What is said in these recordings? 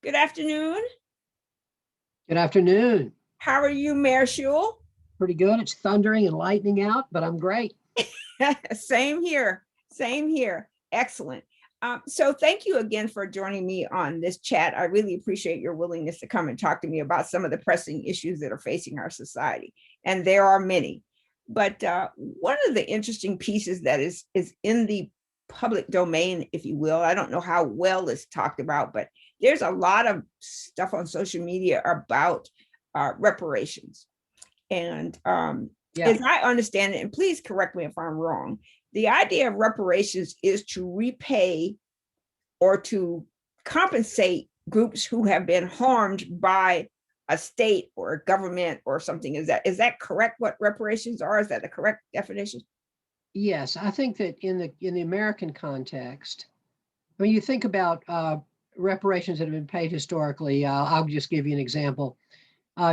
Good afternoon. Good afternoon. How are you, Mayor Schewel? Pretty good. It's thundering and lightning out, but I'm great. Same here. Same here. Excellent. So thank you again for joining me on this chat. I really appreciate your willingness to come and talk to me about some of the pressing issues that are facing our society. And there are many. But one of the interesting pieces that is in the public domain, if you will, I don't know how well it's talked about, but there's a lot of stuff on social media about reparations. And Yeah. as I understand it, and please correct me if I'm wrong, the idea of reparations is to repay or to compensate groups who have been harmed by a state or a government or something. Is that correct? What reparations are? Is that the correct definition? Yes, I think that in the American context, when you think about reparations that have been paid historically, I'll just give you an example.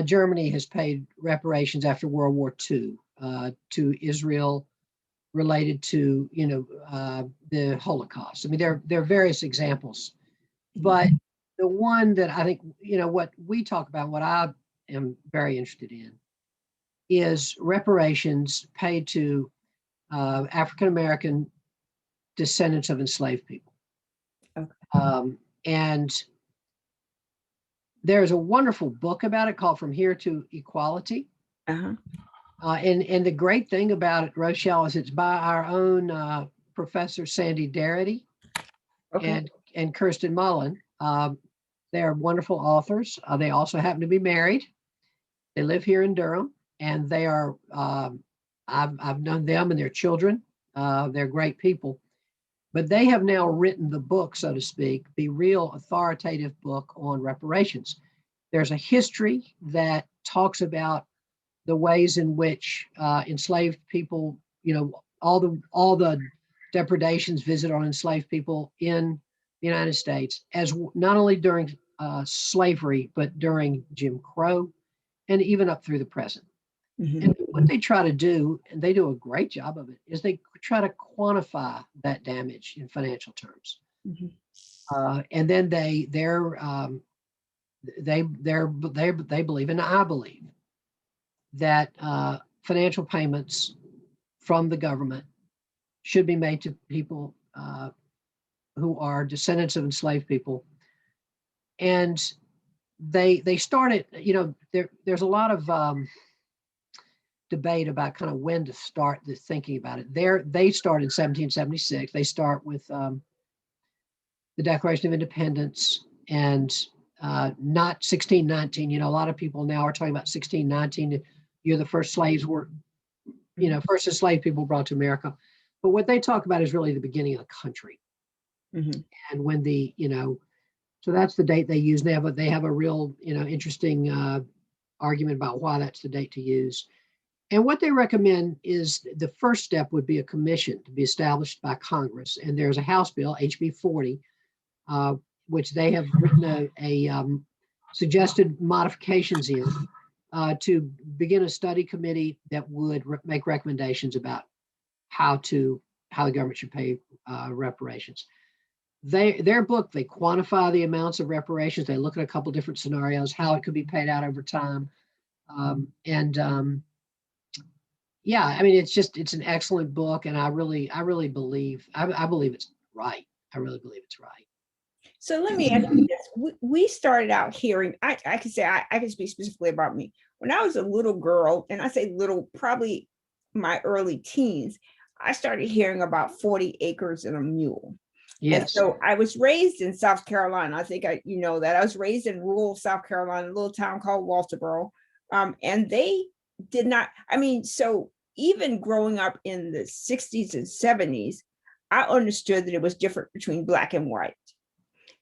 Germany has paid reparations after World War II to Israel related to the Holocaust. I mean, there are various examples, but the one that I think what we talk about, what I am very interested in, is reparations paid to African American descendants of enslaved people. Okay. And there's a wonderful book about it called From Here to Equality. Uh-huh. And the great thing about it, Rochelle, is it's by our own Professor Sandy Darity Okay. and Kirsten Mullen. They are wonderful authors. They also happen to be married. They live here in Durham, and they are. I've known them and their children. They're great people, but they have now written the book, so to speak, the real authoritative book on reparations. There's a history that talks about the ways in which enslaved people, all the depredations visited on enslaved people in the United States, as not only during slavery, but during Jim Crow and even up through the present. Mm-hmm. And what they try to do, and they do a great job of it, is they try to quantify that damage in financial terms. Mm-hmm. And then they believe, and I believe, that financial payments from the government should be made to people who are descendants of enslaved people. And they started, there's a lot of debate about kind of when to start the thinking about it. They start in 1776. They start with the Declaration of Independence and not 1619. A lot of people now are talking about 1619. You're the first slaves were, first enslaved people brought to America. But what they talk about is really the beginning of the country. Mm-hmm. And when so that's the date they use. They have a real, interesting argument about why that's the date to use. And what they recommend is the first step would be a commission to be established by Congress. And there's a House bill, HB 40, which they have written a suggested modifications in to begin a study committee that would make recommendations about how the government should pay reparations. Their book, they quantify the amounts of reparations. They look at a couple different scenarios, how it could be paid out over time. Yeah, I mean, it's an excellent book, and I really believe, I believe it's right. I really believe it's right. So let me ask you this. We started out hearing, I can say, I can speak specifically about me. When I was a little girl, and I say little, probably my early teens, I started hearing about 40 acres and a mule. And Yes. so I was raised in South Carolina. I think you know that. I was raised in rural South Carolina, a little town called Walterboro. And they did not, I mean, so even growing up in the 60s and 70s, I understood that it was different between black and white.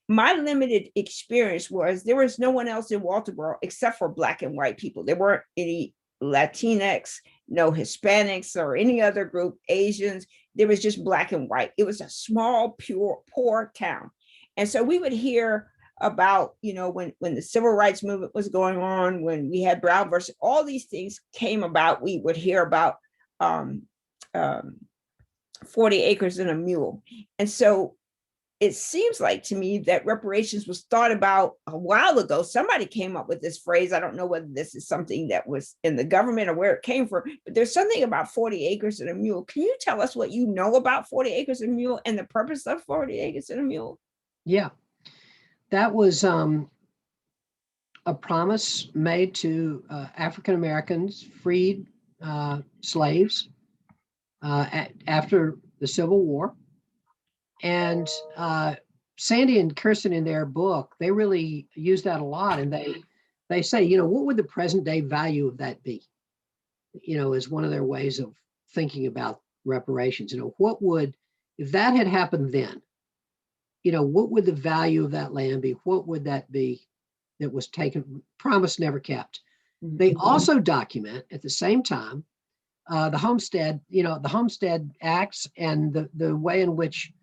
My limited experience was there was no one else in Walterboro except for black and white people. There weren't any Latinx, no Hispanics or any other group, Asians. There was just black and white. It was a small, pure, poor town. And so we would hear about, when the civil rights movement was going on, when we had Brown versus, all these things came about, we would hear about um, 40 acres and a mule. And so it seems like to me that reparations was thought about a while ago. Somebody came up with this phrase. I don't know whether this is something that was in the government or where it came from, but there's something about 40 acres and a mule. Can you tell us what you know about 40 acres and a mule and the purpose of 40 acres and a mule? Yeah, that was a promise made to African Americans, freed slaves after the Civil War. And Sandy and Kirsten in their book, they really use that a lot. And they say, you know, what would the present day value of that be? You know, as one of their ways of thinking about reparations. You know, what would, if that had happened then, you know, what would the value of that land be? What would that be that was taken, promise never kept? They also document at the same time the homestead, you know, the Homestead Acts and the way in which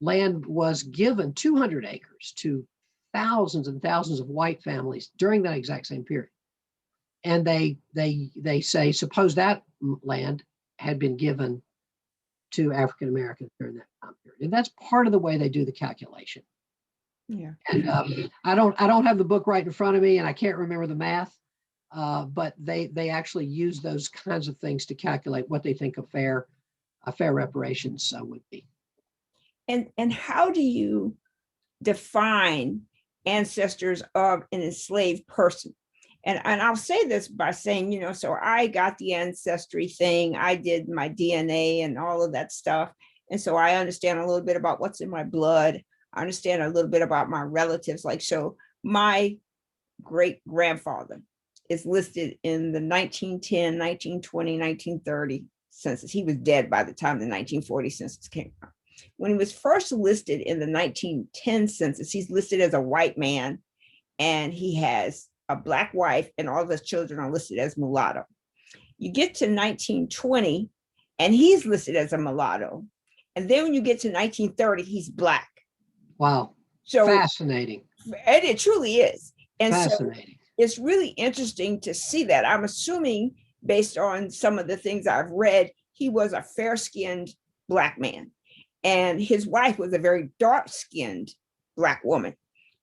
land was given 200 acres to thousands and thousands of white families during that exact same period. And they say, suppose that land had been given to African Americans during that time period. And that's part of the way they do the calculation. Yeah. And I don't have the book right in front of me, and I can't remember the math, but they actually use those kinds of things to calculate what they think a fair reparations would be. And how do you define ancestors of an enslaved person? And I'll say this by saying, you know, so I got the ancestry thing, I did my DNA and all of that stuff. And so I understand a little bit about what's in my blood. I understand a little bit about my relatives. Like, so my great grandfather is listed in the 1910, 1920, 1930 census. He was dead by the time the 1940 census came out. When he was first listed in the 1910 census, he's listed as a white man, and he has a Black wife, and all of his children are listed as mulatto. You get to 1920, and he's listed as a mulatto. And then when you get to 1930, he's Black. Wow. So fascinating. And it truly is. And fascinating. So it's really interesting to see that. I'm assuming, based on some of the things I've read, he was a fair-skinned Black man. And his wife was a very dark-skinned Black woman.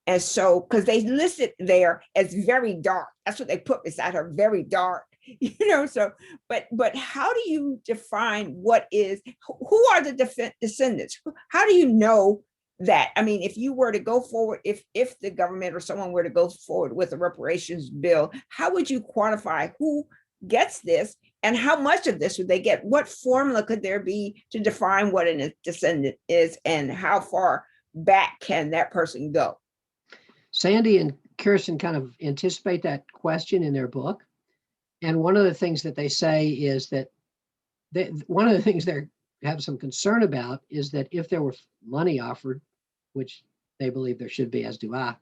And so, because they listed there as very dark, that's what they put beside her, very dark, you know. So, but how do you define what is, who are the descendants? How do you know that? I mean, if you were to go forward, if the government or someone were to go forward with a reparations bill, how would you quantify who gets this and how much of this would they get? What formula could there be to define what a descendant is, and how far back can that person go? Sandy and Kirsten kind of anticipate that question in their book. And one of the things that they say is that one of the things they have some concern about is that if there were money offered, which they believe there should be, as do I,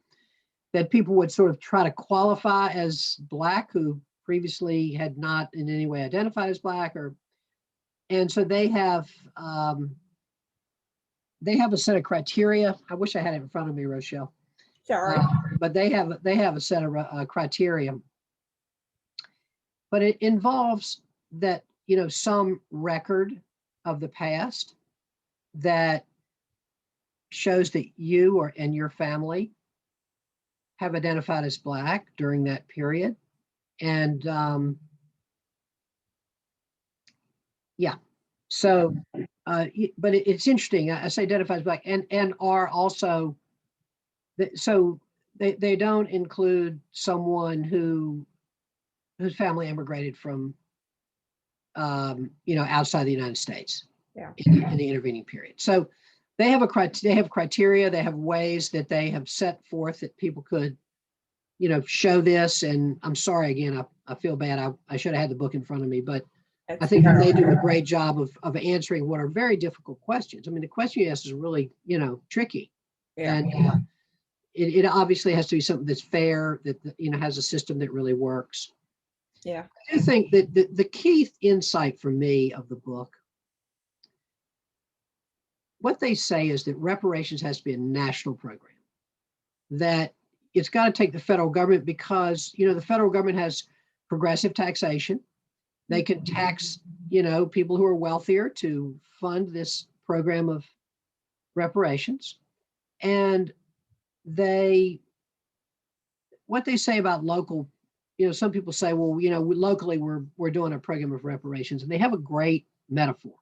that people would sort of try to qualify as Black who previously had not in any way identified as Black, and so they have a set of criteria. I wish I had it in front of me, Rochelle. Sorry. But they have a set of criteria. But it involves that, you know, some record of the past that shows that you and your family have identified as Black during that period. And yeah, so but it's interesting. I say identified as Black and are also, so they don't include someone whose family immigrated from you know, outside the United States. Yeah. in the intervening period. So they have criteria, they have ways that they have set forth that people could, you know, show this. And I'm sorry, again, I feel bad. I should have had the book in front of me, but I think they do a great job of answering what are very difficult questions. I mean, the question you asked is really, you know, tricky. Yeah. And it obviously has to be something that's fair, that, you know, has a system that really works. Yeah. I think that the key insight for me of the book, what they say is that reparations has to be a national program, that it's got to take the federal government because, you know, the federal government has progressive taxation. They can tax, you know, people who are wealthier to fund this program of reparations. And what they say about local, some people say, well, locally we're doing a program of reparations, and they have a great metaphor.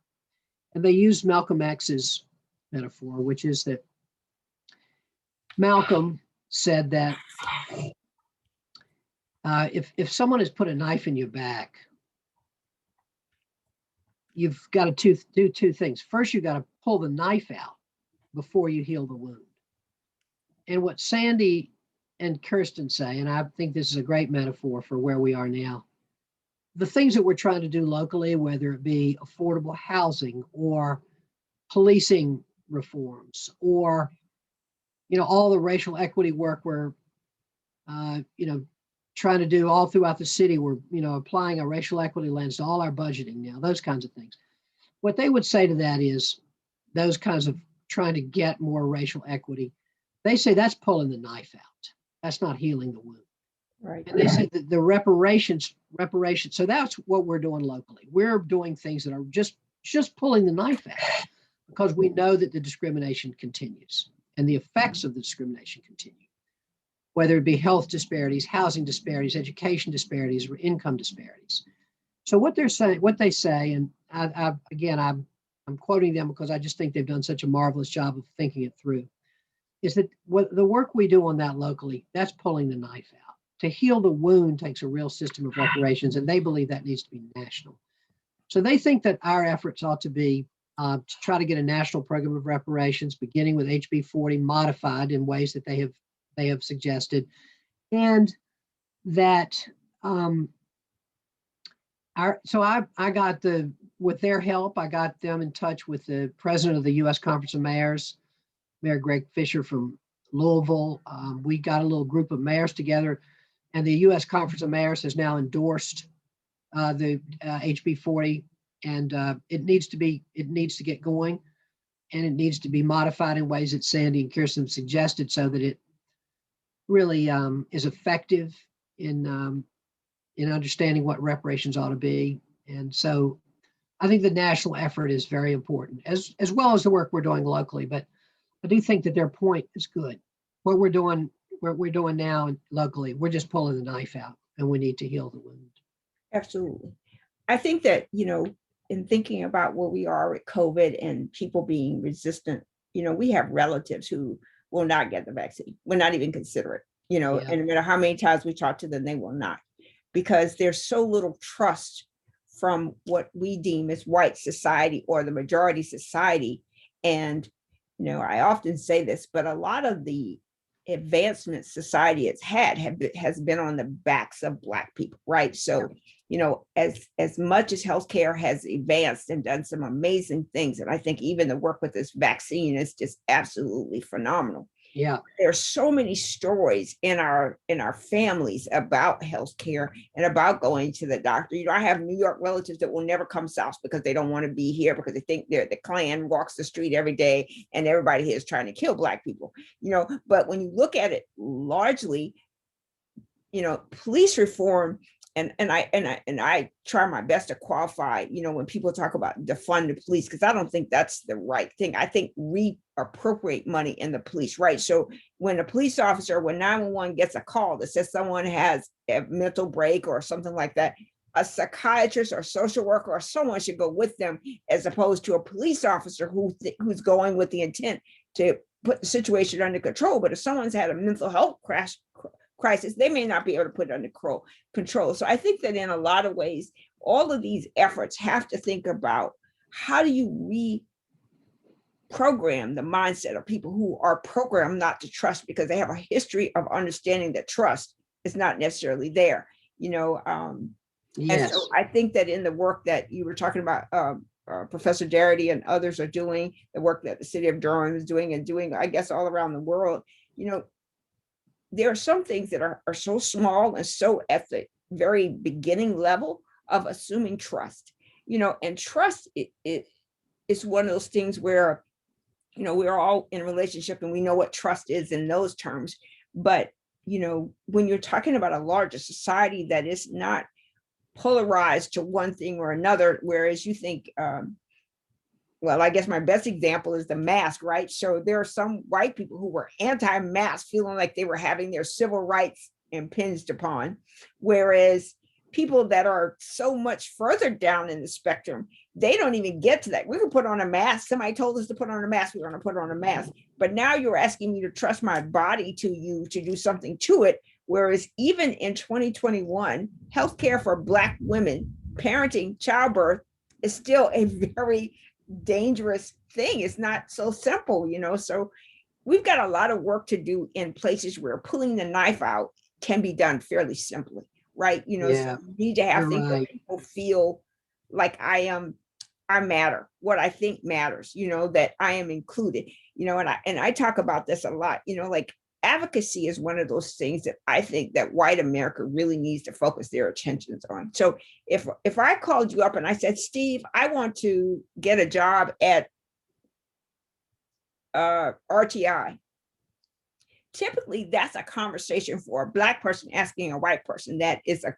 And they use Malcolm X's metaphor, which is that Malcolm said that if someone has put a knife in your back, you've got to do two things. First, you got to pull the knife out before you heal the wound. And what Sandy and Kirsten say, and I think this is a great metaphor for where we are now, the things that we're trying to do locally, whether it be affordable housing or policing reforms, or all the racial equity work we're trying to do all throughout the city. We're applying a racial equity lens to all our budgeting now, those kinds of things. What they would say to that is those kinds of trying to get more racial equity, they say that's pulling the knife out. That's not healing the wound. Right. And they say that the reparations. So that's what we're doing locally. We're doing things that are just pulling the knife out, because we know that the discrimination continues and the effects of the discrimination continue, whether it be health disparities, housing disparities, education disparities, or income disparities. So what they say, and I'm quoting them because I just think they've done such a marvelous job of thinking it through, is that what the work we do on that locally, that's pulling the knife out. To heal the wound takes a real system of reparations, and they believe that needs to be national. So they think that our efforts ought to be to try to get a national program of reparations, beginning with HB 40, modified in ways that they have suggested, and that with their help, I got them in touch with the president of the U.S. Conference of Mayors, Mayor Greg Fisher from Louisville. We got a little group of mayors together, and the U.S. Conference of Mayors has now endorsed the HB 40, and it needs to get going, and it needs to be modified in ways that Sandy and Kirsten suggested, so that it really is effective in understanding what reparations ought to be. And so I think the national effort is very important, as well as the work we're doing locally. But I do think that their point is good. What we're doing now locally, we're just pulling the knife out, and we need to heal the wound. Absolutely. I think that, in thinking about where we are with COVID and people being resistant, we have relatives who will not get the vaccine, will not even consider it, Yeah. and no matter how many times we talk to them, they will not, because there's so little trust from what we deem as white society or the majority society. And, I often say this, but a lot of the advancement society has been on the backs of Black people, right? So, as much as healthcare has advanced and done some amazing things, and I think even the work with this vaccine is just absolutely phenomenal. Yeah. There's so many stories in our families about healthcare and about going to the doctor. I have New York relatives that will never come south because they don't want to be here, because they think the Klan walks the street every day and everybody here is trying to kill Black people. But when you look at it largely, police reform, and I try my best to qualify, when people talk about defund the police, because I don't think that's the right thing. I think reappropriate money in the police, right? So when a police officer, when 911 gets a call that says someone has a mental break or something like that, a psychiatrist or social worker or someone should go with them, as opposed to a police officer who's going with the intent to put the situation under control. But if someone's had a mental health crisis, they may not be able to put it under control. So I think that in a lot of ways, all of these efforts have to think about, how do you reprogram the mindset of people who are programmed not to trust, because they have a history of understanding that trust is not necessarily there. Yes. And so I think that in the work that you were talking about, Professor Darity and others are doing, the work that the city of Durham is doing, and doing, I guess, all around the world, there are some things that are so small and so at the very beginning level of assuming trust, and trust it's one of those things where, we're all in a relationship and we know what trust is in those terms. But, when you're talking about a larger society that is not polarized to one thing or another, whereas you think, well, I guess my best example is the mask, right? So there are some white people who were anti-mask, feeling like they were having their civil rights impinged upon, whereas people that are so much further down in the spectrum, they don't even get to that. We can put on a mask. Somebody told us to put on a mask. We're going to put on a mask. But now you're asking me to trust my body to you to do something to it. Whereas even in 2021, healthcare for Black women, parenting, childbirth is still a very dangerous thing. It's not so simple, so we've got a lot of work to do in places where pulling the knife out can be done fairly simply, right? Yeah, So you need to have you're things where right. people feel like I matter, what I think matters, that I am included, and I talk about this a lot, like advocacy is one of those things that I think that white America really needs to focus their attentions on. So if I called you up and I said, Steve, I want to get a job at RTI, typically that's a conversation for a Black person asking a white person. That is a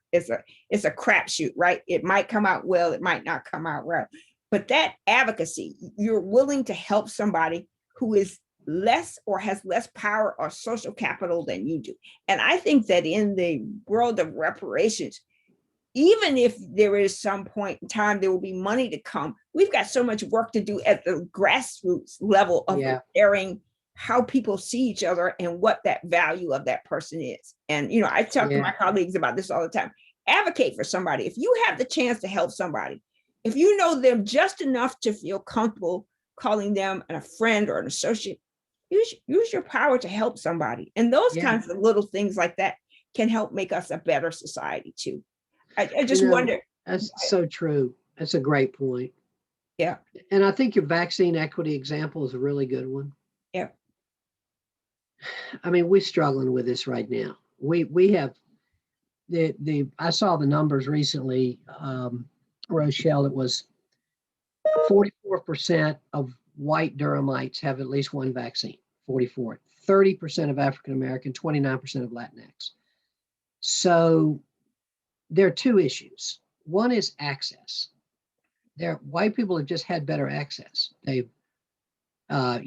crapshoot, right? It might come out well, it might not come out well. But that advocacy, you're willing to help somebody who is less or has less power or social capital than you do. And I think that in the world of reparations, even if there is some point in time there will be money to come, we've got so much work to do at the grassroots level of preparing how people see each other and what that value of that person is. And I talk to my colleagues about this all the time. Advocate for somebody. If you have the chance to help somebody, if you know them just enough to feel comfortable calling them a friend or an associate, use your power to help somebody. And those kinds of little things like that can help make us a better society too. I just wonder. That's so true. That's a great point. Yeah. And I think your vaccine equity example is a really good one. Yeah. I mean, we're struggling with this right now. We have I saw the numbers recently, Rochelle. It was 44% of white Durhamites have at least one vaccine. 44. 30% of African American, 29% of Latinx. So there are two issues. One is access. White people have just had better access. They've, my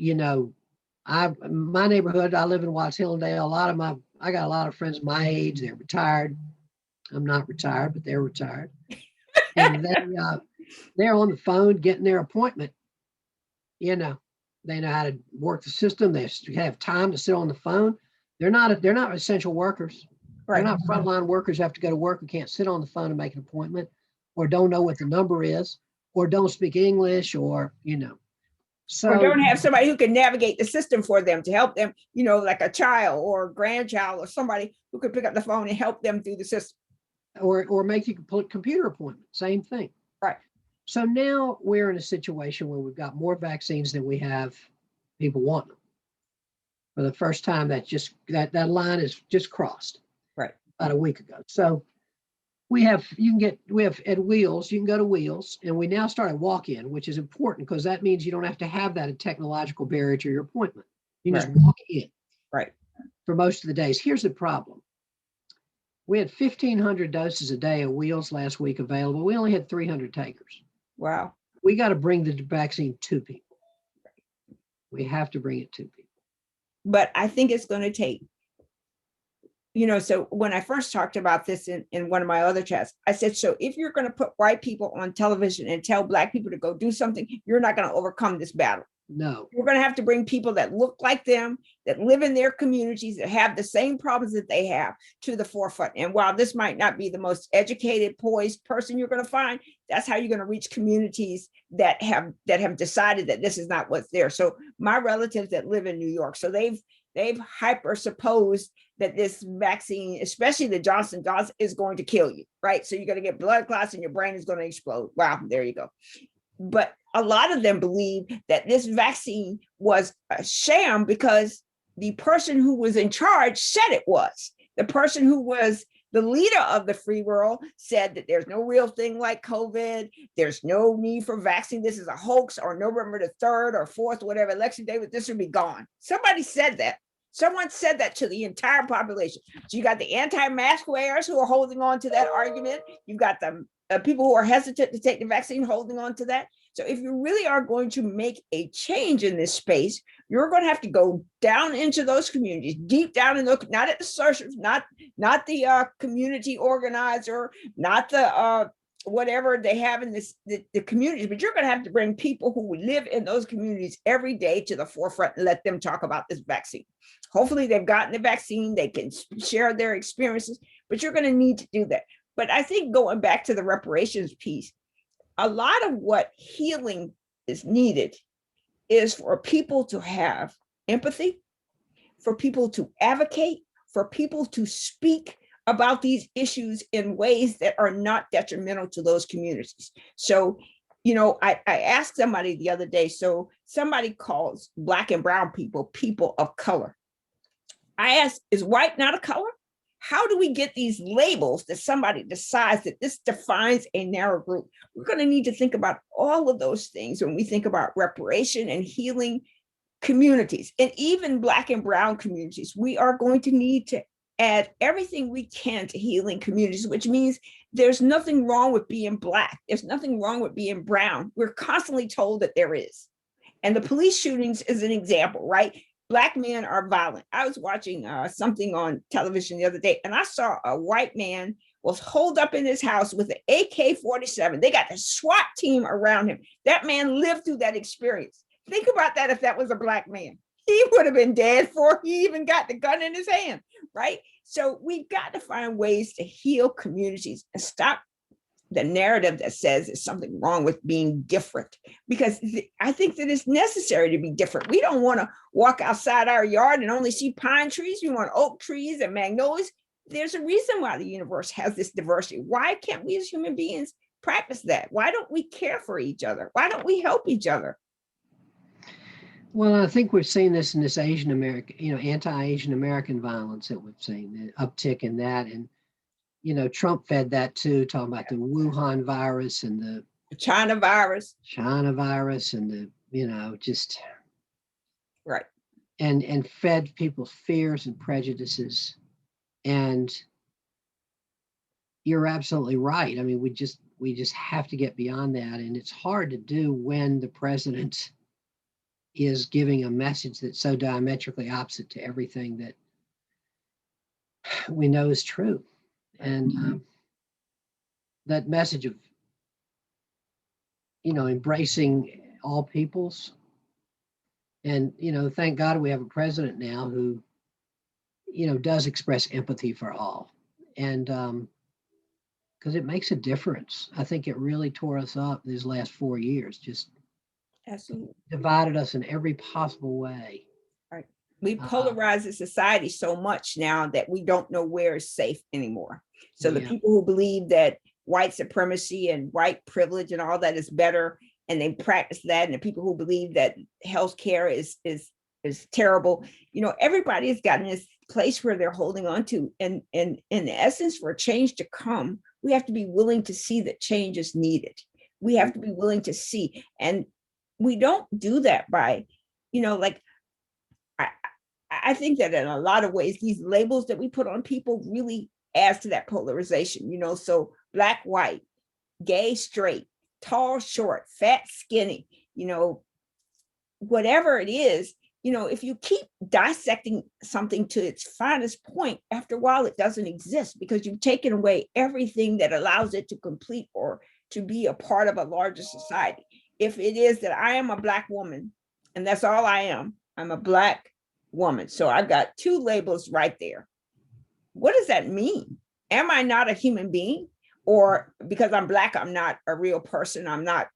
neighborhood, I live in Watts Hillendale. I got a lot of friends my age. They're retired. I'm not retired, but they're retired. And they're on the phone getting their appointment. They know how to work the system. They have time to sit on the phone. They're not essential workers. Right. They're not frontline workers who have to go to work and can't sit on the phone and make an appointment, or don't know what the number is, or don't speak English, or So, or don't have somebody who can navigate the system for them to help them, like a child or a grandchild or somebody who could pick up the phone and help them through the system. Or make you computer appointment, same thing. Right. So now we're in a situation where we've got more vaccines than we have people wanting them. For the first time, that line is just crossed. Right. About a week ago. So we have at Wheels, you can go to Wheels, and we now start at walk-in, which is important because that means you don't have to have that technological barrier to your appointment. You just walk in. Right. For most of the days. Here's the problem. We had 1,500 doses a day of Wheels last week available. We only had 300 takers. Wow. We got to bring the vaccine to people. We have to bring it to people. But I think it's going to take, so when I first talked about this in one of my other chats, I said, so if you're going to put white people on television and tell Black people to go do something, you're not going to overcome this battle. No. You're going to have to bring people that look like them, that live in their communities, that have the same problems that they have to the forefront. And while this might not be the most educated, poised person you're going to find, that's how you're going to reach communities that have decided that this is not what's there. So my relatives that live in New York, so they've hyper supposed that this vaccine, especially the Johnson is going to kill you, right? So you're going to get blood clots and your brain is going to explode. Wow, there you go. But a lot of them believe that this vaccine was a sham because the person who was in charge said it was. The person who was the leader of the free world said that there's no real thing like COVID. There's no need for vaccine. This is a hoax, or November the 3rd or 4th, whatever election day, but this would be gone. Somebody said that. Someone said that to the entire population. So you got the anti-mask wearers who are holding on to that argument. You've got the people who are hesitant to take the vaccine holding on to that. So if you really are going to make a change in this space, you're going to have to go down into those communities, deep down in those, not at the surface, not the community organizer, not the whatever they have in the communities, but you're going to have to bring people who live in those communities every day to the forefront and let them talk about this vaccine. Hopefully they've gotten the vaccine, they can share their experiences, but you're going to need to do that. But I think going back to the reparations piece, a lot of what healing is needed is for people to have empathy, for people to advocate, for people to speak about these issues in ways that are not detrimental to those communities. So, I asked somebody the other day, so somebody calls Black and brown people people of color. I asked, is white not a color? How do we get these labels that somebody decides that this defines a narrow group? We're going to need to think about all of those things when we think about reparation and healing communities, and even Black and brown communities. We are going to need to add everything we can to healing communities, which means there's nothing wrong with being Black. There's nothing wrong with being brown. We're constantly told that there is. And the police shootings is an example, right? Black men are violent. I was watching something on television the other day, and I saw a white man was holed up in his house with an AK-47. They got the SWAT team around him. That man lived through that experience. Think about that if that was a Black man. He would have been dead before he even got the gun in his hand, right? So we've got to find ways to heal communities and stop the narrative that says there's something wrong with being different, because I think that it's necessary to be different. We don't want to walk outside our yard and only see pine trees. We want oak trees and magnolias. There's a reason why the universe has this diversity. Why can't we as human beings practice that? Why don't we care for each other? Why don't we help each other? Well, I think we've seen this in this Asian American, anti-Asian American violence that we've seen, the uptick in that. And, Trump fed that too, talking about the Wuhan virus and the China virus and the, just. Right. And fed people's fears and prejudices. And you're absolutely right. I mean, we just have to get beyond that. And it's hard to do when the president is giving a message that's so diametrically opposite to everything that we know is true. And that message of, embracing all peoples. And, thank God we have a president now who, does express empathy for all. And because it makes a difference. I think it really tore us up these last 4 years, just Absolutely. Divided us in every possible way. Right. We polarize the society so much now that we don't know where is safe anymore. So the people who believe that white supremacy and white privilege and all that is better, and they practice that, and the people who believe that healthcare is terrible, everybody has gotten this place where they're holding on to. And in essence, for change to come, we have to be willing to see that change is needed. We have to be willing to see, and we don't do that by, I think that in a lot of ways, these labels that we put on people really adds to that polarization, so Black, white, gay, straight, tall, short, fat, skinny, whatever it is, if you keep dissecting something to its finest point, after a while, it doesn't exist because you've taken away everything that allows it to complete or to be a part of a larger society. If it is that I am a Black woman and that's all I am, I'm a Black woman. So I've got two labels right there. What does that mean? Am I not a human being? Or because I'm Black, I'm not a real person, I'm not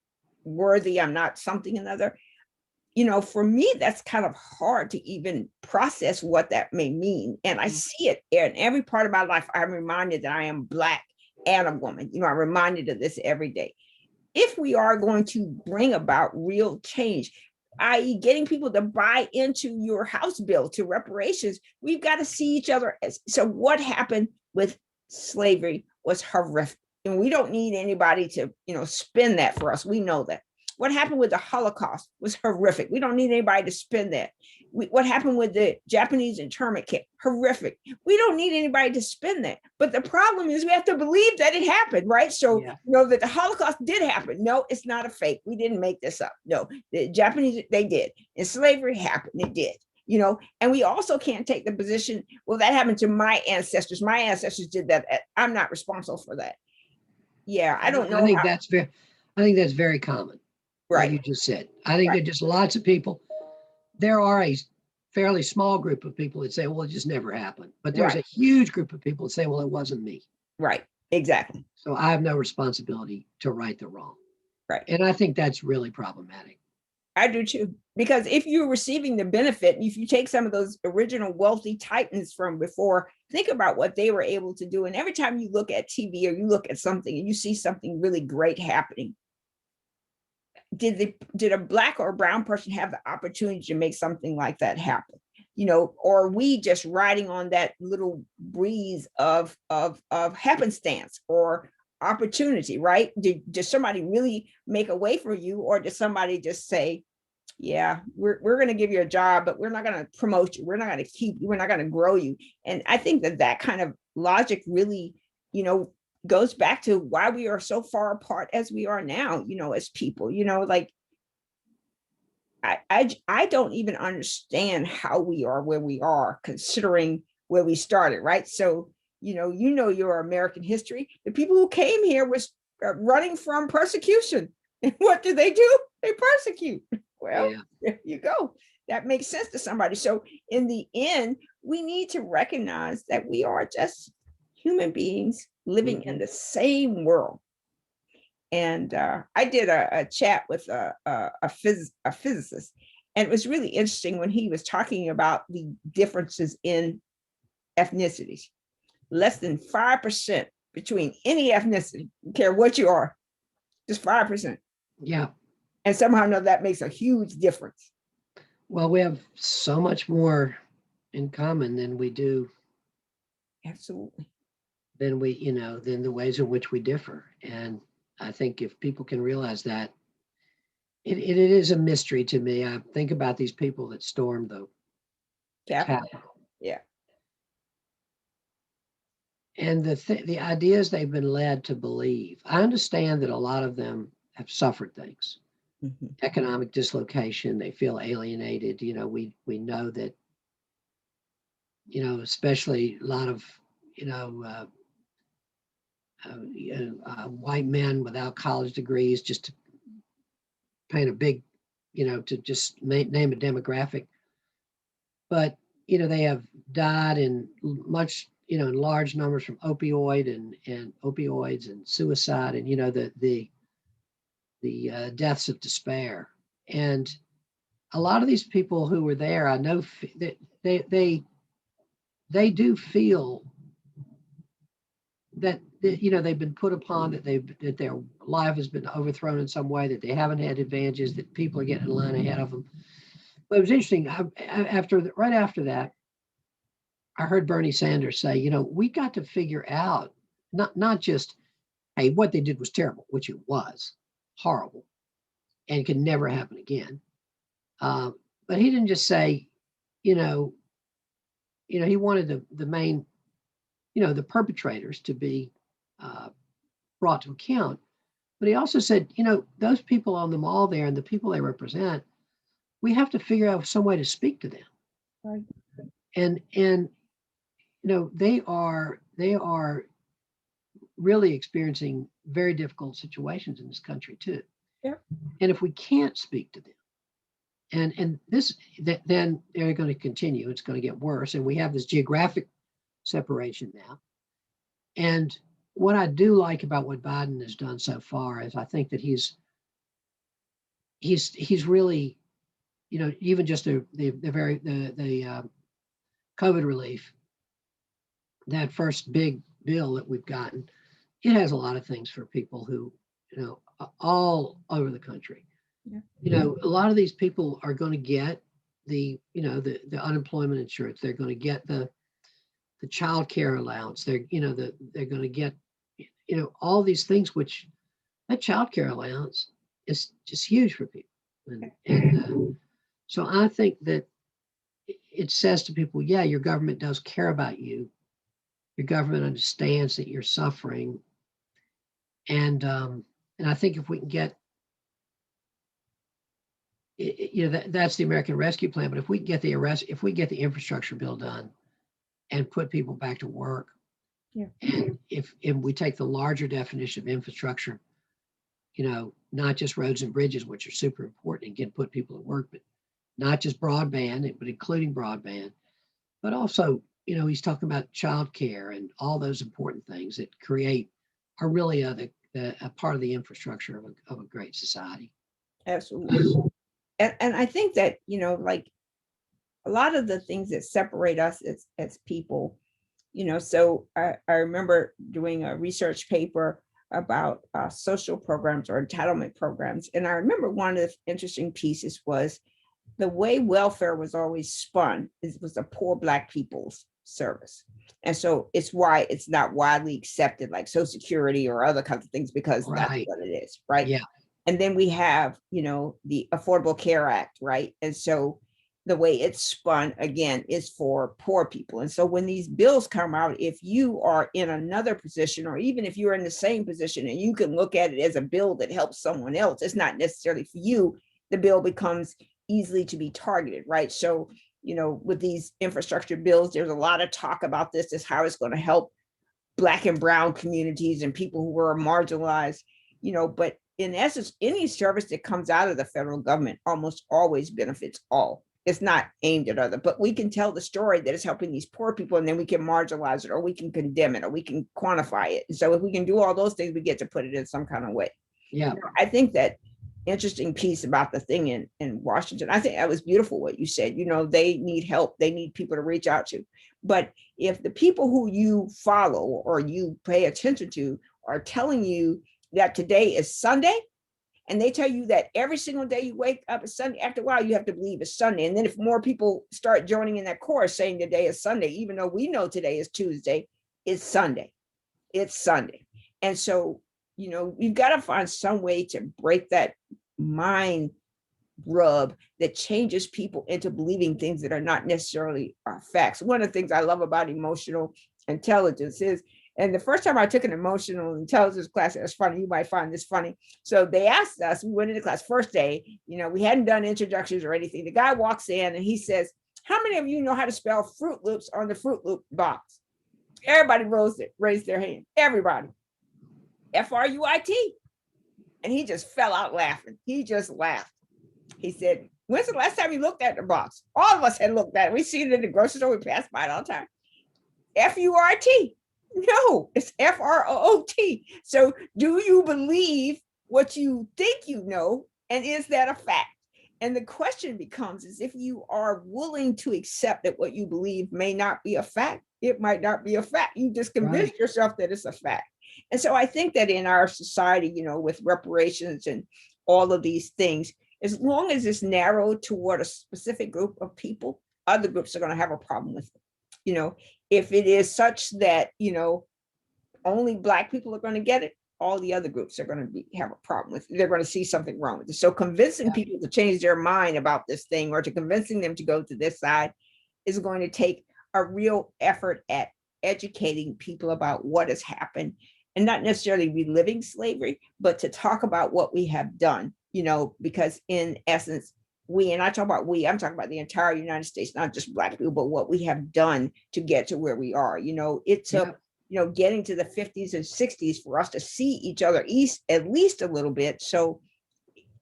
worthy, I'm not something another? For me, that's kind of hard to even process what that may mean. And I see it in every part of my life. I'm reminded that I am Black and a woman. I'm reminded of this every day. If we are going to bring about real change, i.e. getting people to buy into your House bill, to reparations, we've got to see each other. So what happened with slavery was horrific. And we don't need anybody to, spin that for us. We know that. what happened with the Holocaust was horrific. We don't need anybody to spin that. What happened with the Japanese internment camp, horrific. We don't need anybody to spin that. But the problem is we have to believe that it happened, right? So, Yeah. that the Holocaust did happen. No, it's not a fake. We didn't make this up. No, the Japanese, they did. And slavery happened. It did. And we also can't take the position, well, that happened to my ancestors. My ancestors did that. I'm not responsible for that. Yeah, I don't know. I think that's very common. What you Right. just said. I think Right. that just lots of people, there are a fairly small group of people that say, well, it just never happened. But there's a Right. huge group of people that say, well, it wasn't me. Right. Exactly. So I have no responsibility to right the wrong. Right. And I think that's really problematic. I do too. Because if you're receiving the benefit, if you take some of those original wealthy titans from before, think about what they were able to do. And every time you look at TV or you look at something and you see something really great happening, did a black or brown person have the opportunity to make something like that happen? Or are we just riding on that little breeze of happenstance or opportunity, right? Did somebody really make a way for you, or did somebody just say, yeah, we're going to give you a job, but we're not going to promote you, we're not going to keep you, we're not going to grow you? And I think that kind of logic really goes back to why we are so far apart as we are now, as people. Like I don't even understand how we are where we are, considering where we started, right? So your American history. The people who came here was running from persecution, and what do? They persecute. Well, Yeah. there you go. That makes sense to somebody. So in the end, we need to recognize that we are just human beings living in the same world. And I did a chat with a physicist, and it was really interesting when he was talking about the differences in ethnicities. Less than 5% between any ethnicity, don't care what you are, just 5%. Yeah. And somehow or another, that makes a huge difference. Well, we have so much more in common than we do. Absolutely. Than the ways in which we differ. And I think if people can realize that, it is a mystery to me. I think about these people that stormed the Capitol. Yeah. And the ideas they've been led to believe. I understand that a lot of them have suffered things, economic dislocation. They feel alienated. We know that, especially a lot of, white men without college degrees, just to paint a big, to just name a demographic. But, they have died in large numbers from opioids and suicide, and, the deaths of despair. And a lot of these people who were there, I know that they do feel that they've been put upon, that their life has been overthrown in some way, that they haven't had advantages, that people are getting in line ahead of them. But it was interesting. Right after that, I heard Bernie Sanders say, we got to figure out not just, hey, what they did was terrible, which it was horrible and could never happen again. But he didn't just say, he wanted the main, the perpetrators to be brought to account. But he also said, those people on the mall there and the people they represent, we have to figure out some way to speak to them. Right. And they are really experiencing very difficult situations in this country too. Yeah. And if we can't speak to them, and then they're going to continue. It's going to get worse. And we have this geographic separation now. And what I do like about what Biden has done so far is I think that he's really, even just the COVID relief, that first big bill that we've gotten, it has a lot of things for people who, all over the country. Yeah. A lot of these people are going to get the unemployment insurance. They're going to get the child care allowance. They're going to get, all these things, which that child care allowance is just huge for people. And so I think that it says to people, yeah, your government does care about you. Your government understands that you're suffering. And I think if we can get, that's the American Rescue Plan. But if we get the infrastructure bill done and put people back to work, Yeah. and if we take the larger definition of infrastructure, not just roads and bridges, which are super important and can put people to work, but not just broadband, but including broadband, but also, he's talking about childcare and all those important things that are really a part of the infrastructure of a great society. Absolutely. And I think that, like a lot of the things that separate us as people, so I remember doing a research paper about social programs or entitlement programs. And I remember one of the interesting pieces was the way welfare was always spun was a poor Black people's service. And so it's why it's not widely accepted like Social Security or other kinds of things, because that's what it is, right? Yeah. And then we have, the Affordable Care Act, right? And so the way it's spun again is for poor people. And so when these bills come out, if you are in another position, or even if you're in the same position and you can look at it as a bill that helps someone else, it's not necessarily for you, the bill becomes easily to be targeted, right? So, with these infrastructure bills, there's a lot of talk about this, is how it's going to help Black and brown communities and people who were marginalized, but in essence, any service that comes out of the federal government almost always benefits all. It's not aimed at other, but we can tell the story that it's helping these poor people, and then we can marginalize it, or we can condemn it, or we can quantify it. And so if we can do all those things, we get to put it in some kind of way. Yeah. I think that interesting piece about the thing in Washington, I think that was beautiful what you said. They need help, they need people to reach out to. But if the people who you follow or you pay attention to are telling you that today is Sunday, and they tell you that every single day you wake up is Sunday, after a while you have to believe it's Sunday. And then if more people start joining in that chorus saying today is Sunday, even though we know today is Tuesday, it's Sunday. It's Sunday. And so, you've got to find some way to break that mind rub that changes people into believing things that are not necessarily facts. One of the things I love about emotional intelligence is, and the first time I took an emotional intelligence class, it was funny, you might find this funny. So they asked us, we went into class first day, we hadn't done introductions or anything. The guy walks in and he says, how many of you know how to spell Fruit Loops on the Fruit Loop box? Everybody raised their hand, everybody. Fruit. And he just fell out laughing. He just laughed. He said, when's the last time you looked at the box? All of us had looked at it. We see it in the grocery store. We pass by it all the time. Furt. No, it's Froot. So do you believe what you think you know? And is that a fact? And the question becomes is, if you are willing to accept that what you believe may not be a fact, it might not be a fact. You just convince yourself that it's a fact. And so I think that in our society, with reparations and all of these things, as long as it's narrowed toward a specific group of people, other groups are going to have a problem with it. If it is such that, only Black people are going to get it, all the other groups are going to have a problem with it. They're going to see something wrong with it. So convincing people to change their mind about this thing, or to convincing them to go to this side, is going to take a real effort at educating people about what has happened, and not necessarily reliving slavery, but to talk about what we have done, because in essence, and I talk about I'm talking about the entire United States, not just Black people, but what we have done to get to where we are. It took, getting to the 50s and 60s for us to see each other at least a little bit. So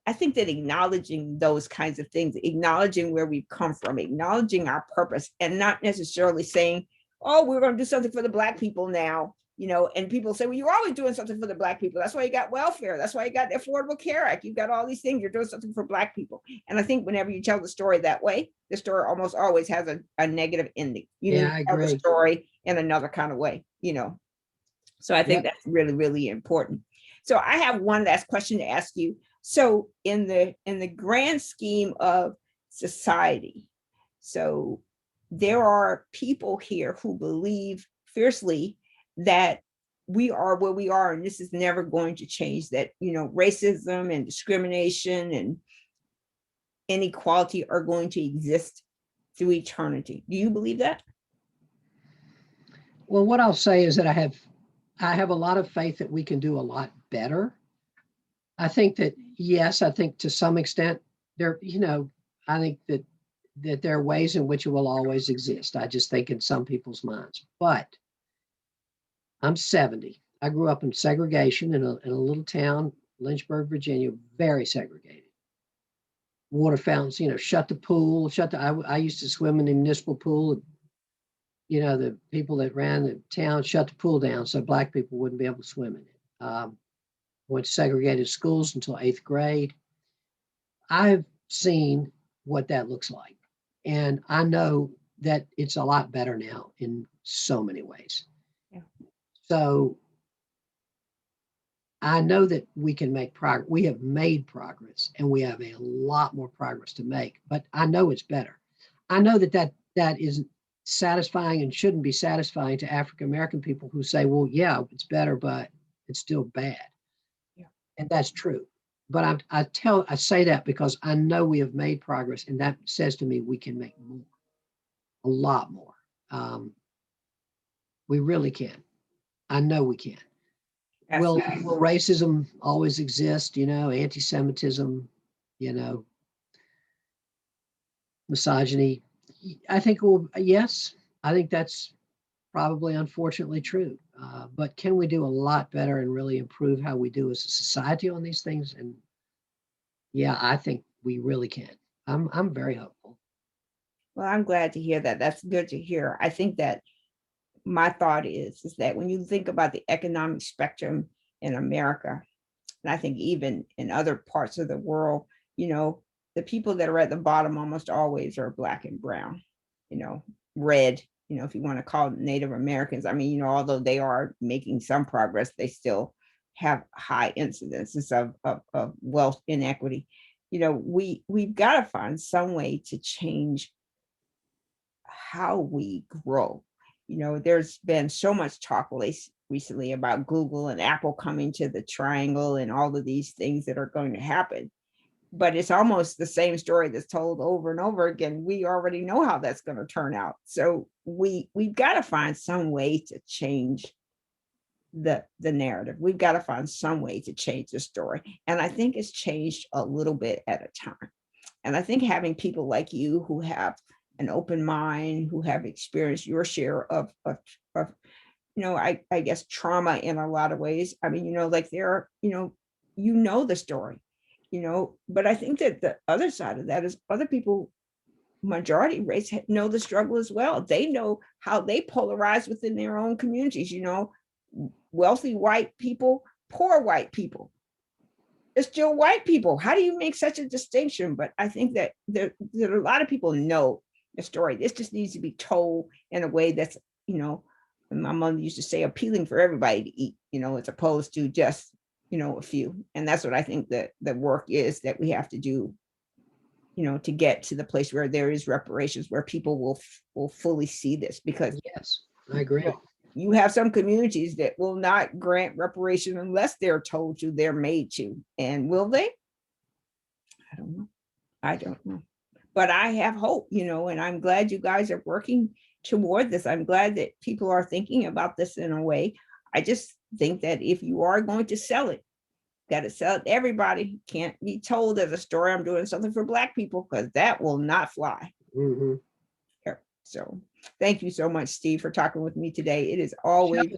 I think that acknowledging those kinds of things, acknowledging where we've come from, acknowledging our purpose, and not necessarily saying, oh, we're going to do something for the Black people now. And people say, well, you're always doing something for the Black people. That's why you got welfare. That's why you got the Affordable Care Act. You've got all these things. You're doing something for Black people. And I think whenever you tell the story that way, the story almost always has a negative ending. You need to tell the story in another kind of way, So I think that's really, really important. So I have one last question to ask you. So in the grand scheme of society, so there are people here who believe fiercely that we are where we are, and this is never going to change. That, racism and discrimination and inequality are going to exist through eternity. Do you believe that? Well, what I'll say is that I have a lot of faith that we can do a lot better. I think that, yes, I think to some extent there, I think that there are ways in which it will always exist. I just think in some people's minds. But I'm 70. I grew up in segregation in a little town, Lynchburg, Virginia, very segregated. Water fountains, shut the pool, I used to swim in the municipal pool. The people that ran the town shut the pool down so Black people wouldn't be able to swim in it. Went to segregated schools until 8th grade. I've seen what that looks like. And I know that it's a lot better now in so many ways. Yeah. So I know that we can make progress. We have made progress and we have a lot more progress to make, but I know it's better. I know that isn't satisfying and shouldn't be satisfying to African American people who say, well, yeah, it's better, but it's still bad. Yeah. And that's true. But I say that because I know we have made progress, and that says to me we can make more, a lot more. We really can. I know we can. Will racism always exist? Anti-Semitism, misogyny. I think, yes, I think that's probably unfortunately true. But can we do a lot better and really improve how we do as a society on these things? And yeah, I think we really can. I'm very hopeful. Well, I'm glad to hear that. That's good to hear. I think that my thought is that when you think about the economic spectrum in America, and I think even in other parts of the world, the people that are at the bottom almost always are Black and brown, red, if you want to call it Native Americans. I mean, although they are making some progress, they still have high incidences of wealth inequity. We've got to find some way to change how we grow. There's been so much talk recently about Google and Apple coming to the triangle and all of these things that are going to happen. But it's almost the same story that's told over and over again. We already know how that's going to turn out. So we've got to find some way to change the narrative. We've got to find some way to change the story. And I think it's changed a little bit at a time. And I think having people like you who have an open mind, who have experienced your share of I guess trauma in a lot of ways. I mean, like there are, the story, but I think that the other side of that is other people, majority race, know the struggle as well. They know how they polarize within their own communities, wealthy white people, poor white people. It's still white people. How do you make such a distinction? But I think that there are a lot of people know the story. This just needs to be told in a way that's, my mother used to say, appealing for everybody to eat, as opposed to just, a few. And that's what I think that the work is that we have to do, to get to the place where there is reparations, where people will fully see this. Because yes, I agree. You have some communities that will not grant reparation unless they're told to, they're made to. And will they? I don't know. But I have hope, and I'm glad you guys are working toward this. I'm glad that people are thinking about this in a way. I just think that if you are going to sell it, got to sell it to everybody. Can't be told as a story, I'm doing something for Black people, because that will not fly. Mm-hmm. So thank you so much, Steve, for talking with me today. It is always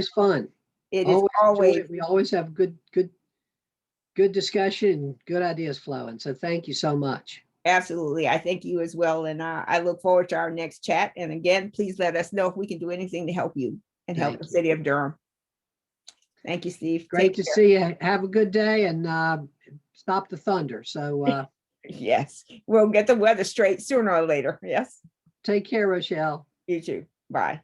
fun. It is always. We always have good discussion and good ideas flowing. So thank you so much. Absolutely. I thank you as well. And I look forward to our next chat. And again, please let us know if we can do anything to help you and help the city of Durham. Thank you, Steve. Great to see you. Have a good day, and stop the thunder. So yes, we'll get the weather straight sooner or later. Yes. Take care, Rochelle. You too. Bye.